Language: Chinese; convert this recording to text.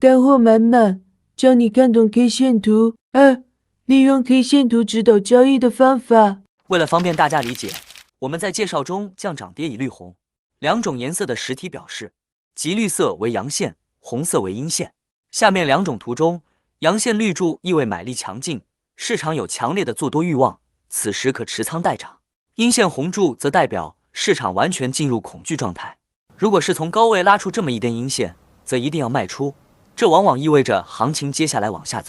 干货满满，教你看懂 K 线图。2、利用 K 线图指导交易的方法。为了方便大家理解，我们在介绍中将涨跌以绿红两种颜色的实体表示，即绿色为阳线，红色为阴线。下面两种图中，阳线绿柱意味买力强劲，市场有强烈的做多欲望，此时可持仓待涨；阴线红柱则代表市场完全进入恐惧状态。如果是从高位拉出这么一根阴线，则一定要卖出，这往往意味着行情接下来往下走。